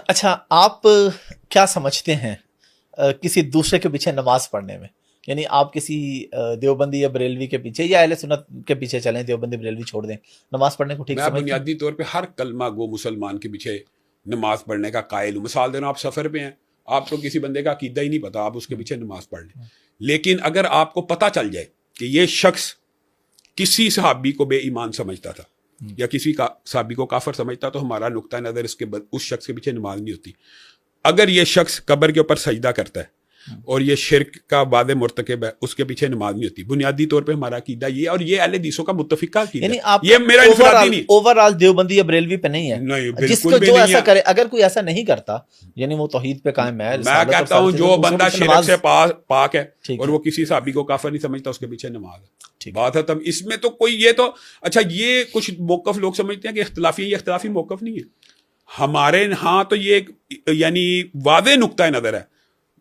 اچھا، آپ کیا سمجھتے ہیں کسی دوسرے کے پیچھے نماز پڑھنے میں؟ یعنی آپ کسی دیوبندی یا بریلوی کے پیچھے یا اہل سنت کے پیچھے چلیں، دیوبندی بریلوی چھوڑ دیں، نماز پڑھنے کو ٹھیک میں سمجھتے ہیں؟ بنیادی طور پہ ہر کلمہ گو مسلمان کے پیچھے نماز پڑھنے کا قائل ہوں. مثال دینا، آپ سفر پہ ہیں، آپ کو کسی بندے کا عقیدہ ہی نہیں پتا، آپ اس کے پیچھے نماز پڑھ لیں. لیکن اگر آپ کو پتہ چل جائے کہ یہ شخص کسی صحابی کو بے ایمان سمجھتا تھا یا کسی کا صحابی کو کافر سمجھتا، تو ہمارا نقطہ نظر اس شخص کے پیچھے نماز نہیں ہوتی. اگر یہ شخص قبر کے اوپر سجدہ کرتا ہے اور یہ شرک کا وعدے مرتکب ہے، اس کے پیچھے نماز نہیں ہوتی. بنیادی طور پہ ہمارا عقیدہ یہ، اور یہ اہل حدیثوں کا متفقہ عقیدہ یعنی ہے، آپ یہ میرا انفرادی نہیں. اوور آل دیوبندی یا بریلوی پہ نہیں ہے؟ نہیں، جس بالکل کو بھی جو نہیں ایسا ہے. کرے، اگر کوئی ایسا نہیں کرتا یعنی وہ توحید پہ قائم ہے، میں رسالت اور کہتا ہوں ساری جو چیزوں، اس کے بندہ پیچھے شرک نماز سے پاک ہے ٹھیک اور ہے. وہ کسی صحابی کو کافر نہیں سمجھتا، اس کے پیچھے نماز ہے. ٹھیک ہے. بات ہے تم اس میں تو کوئی یہ تو اچھا، یہ کچھ موقف لوگ سمجھتے ہیں کہ اختلافی ہے، یہ اختلافی موقف نہیں ہے. ہمارے ہاں تو یہ ایک یعنی واضح نقطۂ نظر ہے،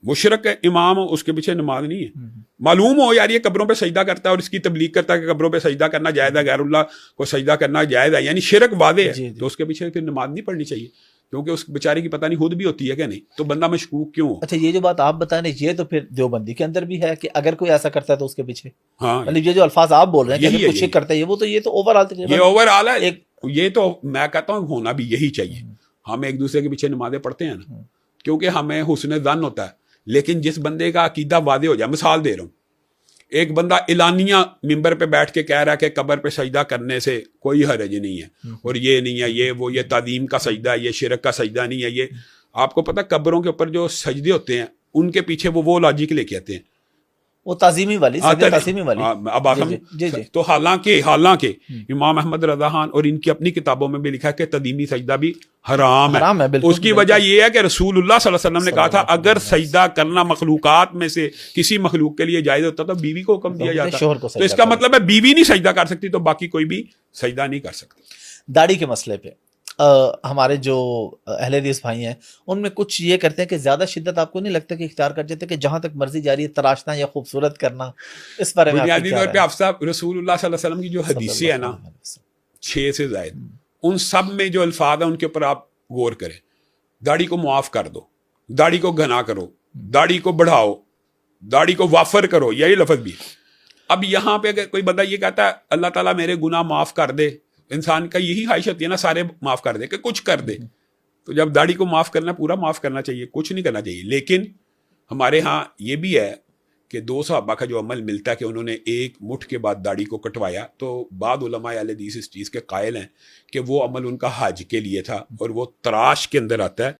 مشرک امام اس کے پیچھے نماز نہیں ہے. معلوم ہو یار یہ قبروں پہ سجدہ کرتا ہے اور اس کی تبلیغ کرتا ہے کہ قبروں پہ سجدہ کرنا جائز ہے، غیر اللہ کو سجدہ کرنا جائز ہے، یعنی شرک واضح ہے. جی جی. تو اس کے پیچھے پھر نماز نہیں پڑھنی چاہیے، کیونکہ اس بیچارے کی پتہ نہیں خود بھی ہوتی ہے کہ نہیں، تو بندہ مشکوک کیوں ہو. اچھا، یہ جو بات آپ بتائیں یہ تو پھر دیوبندی کے اندر بھی ہے کہ اگر کوئی ایسا کرتا ہے تو اس کے پیچھے، ہاں مطلب یہ جو الفاظ آپ بول رہے ہیں کہ اگر یہی ہے، کوئی شرک کرتا ہے، یہ تو اوور آل یہ اوور آل ہے. ایک یہ تو میں کہتا ہوں ہونا بھی یہی چاہیے. ہم ایک دوسرے کے پیچھے نمازیں پڑھتے ہیں نا کیونکہ ہمیں حسن ظن ہوتا ہے. لیکن جس بندے کا عقیدہ واضح ہو جائے، مثال دے رہا ہوں، ایک بندہ اعلانیہ ممبر پہ بیٹھ کے کہہ رہا ہے کہ قبر پہ سجدہ کرنے سے کوئی حرج نہیں ہے، اور یہ نہیں ہے، یہ تعظیم کا سجدہ ہے، یہ شرک کا سجدہ نہیں ہے. یہ آپ کو پتہ قبروں کے اوپر جو سجدے ہوتے ہیں ان کے پیچھے وہ لاجک لے کے آتے ہیں، وہ تعظیمی والی سجدہ تعظیمی والی. اب جی جی. تو حالانکہ امام احمد رضا خان اور ان کی اپنی کتابوں میں بھی لکھا ہے کہ تدیمی سجدہ بھی حرام ہے. بالکل. اس کی وجہ یہ ہے کہ رسول اللہ صلی اللہ علیہ وسلم نے کہا تھا اگر سجدہ کرنا مخلوقات میں سے کسی مخلوق کے لیے جائز ہوتا تو بیوی کو حکم دیا جاتا. تو اس کا مطلب ہے بیوی نہیں سجدہ کر سکتی تو باقی کوئی بھی سجدہ نہیں کر سکتا. داڑھی کے مسئلے پہ ہمارے جو اہل حدیث بھائی ہیں ان میں کچھ یہ کرتے ہیں کہ زیادہ شدت آپ کو نہیں لگتا کہ اختیار کر جاتے کہ جہاں تک مرضی جاری ہے تراشنا یا خوبصورت کرنا؟ اس بارے میں بنیادی طور پہ آپ رسول اللہ صلی اللہ علیہ وسلم کی جو حدیثیں ہیں نا 6 سے زائد، ان سب میں جو الفاظ ہیں ان کے اوپر آپ غور کریں. داڑھی کو معاف کر دو، داڑھی کو گھنا کرو، داڑھی کو بڑھاؤ، داڑھی کو وافر کرو، یہی لفظ بھی. اب یہاں پہ اگر کوئی بندہ یہ کہتا ہے اللہ تعالیٰ میرے گناہ معاف کر دے، انسان کا یہی خواہش ہوتی ہے نا سارے معاف کر دے کہ کچھ کر دے. تو جب داڑھی کو معاف کرنا پورا معاف کرنا چاہیے، کچھ نہیں کرنا چاہیے. لیکن ہمارے ہاں یہ بھی ہے کہ 2 صحابہ کا جو عمل ملتا ہے کہ انہوں نے ایک مٹھ کے بعد داڑھی کو کٹوایا، تو بعض علماء اہل حدیث اس چیز کے قائل ہیں کہ وہ عمل ان کا حج کے لیے تھا اور وہ تراش کے اندر آتا ہے